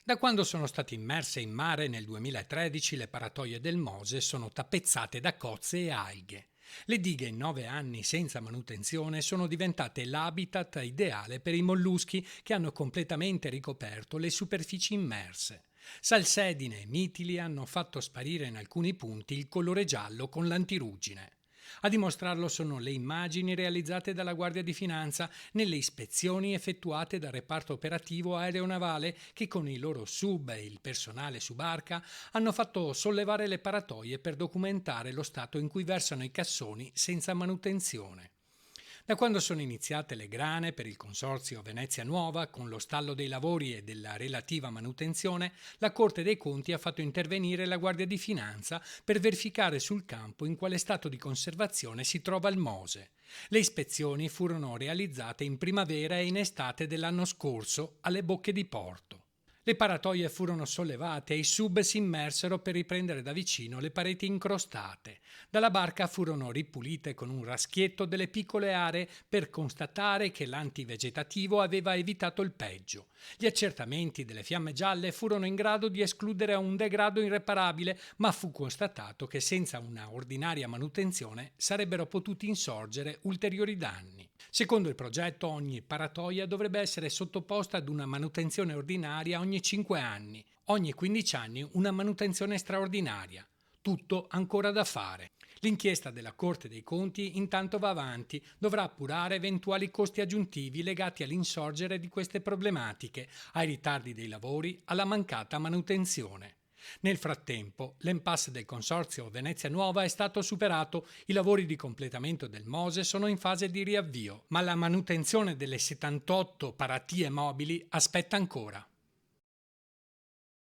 Da quando sono state immerse in mare nel 2013, le paratoie del Mose sono tappezzate da cozze e alghe. Le dighe in 9 anni senza manutenzione sono diventate l'habitat ideale per i molluschi che hanno completamente ricoperto le superfici immerse. Salsedine e mitili hanno fatto sparire in alcuni punti il colore giallo con l'antiruggine. A dimostrarlo sono le immagini realizzate dalla Guardia di Finanza nelle ispezioni effettuate dal reparto operativo aeronavale che con i loro sub e il personale su barca hanno fatto sollevare le paratoie per documentare lo stato in cui versano i cassoni senza manutenzione. Da quando sono iniziate le grane per il consorzio Venezia Nuova, con lo stallo dei lavori e della relativa manutenzione, la Corte dei Conti ha fatto intervenire la Guardia di Finanza per verificare sul campo in quale stato di conservazione si trova il Mose. Le ispezioni furono realizzate in primavera e in estate dell'anno scorso alle bocche di porto. Le paratoie furono sollevate e i sub si immersero per riprendere da vicino le pareti incrostate. Dalla barca furono ripulite con un raschietto delle piccole aree per constatare che l'antivegetativo aveva evitato il peggio. Gli accertamenti delle fiamme gialle furono in grado di escludere un degrado irreparabile, ma fu constatato che senza una ordinaria manutenzione sarebbero potuti insorgere ulteriori danni. Secondo il progetto, ogni paratoia dovrebbe essere sottoposta ad una manutenzione ordinaria ogni 5 anni, ogni 15 anni una manutenzione straordinaria. Tutto ancora da fare. L'inchiesta della Corte dei Conti intanto va avanti, dovrà appurare eventuali costi aggiuntivi legati all'insorgere di queste problematiche, ai ritardi dei lavori, alla mancata manutenzione. Nel frattempo, l'impasse del consorzio Venezia Nuova è stato superato, i lavori di completamento del Mose sono in fase di riavvio, ma la manutenzione delle 78 paratie mobili aspetta ancora.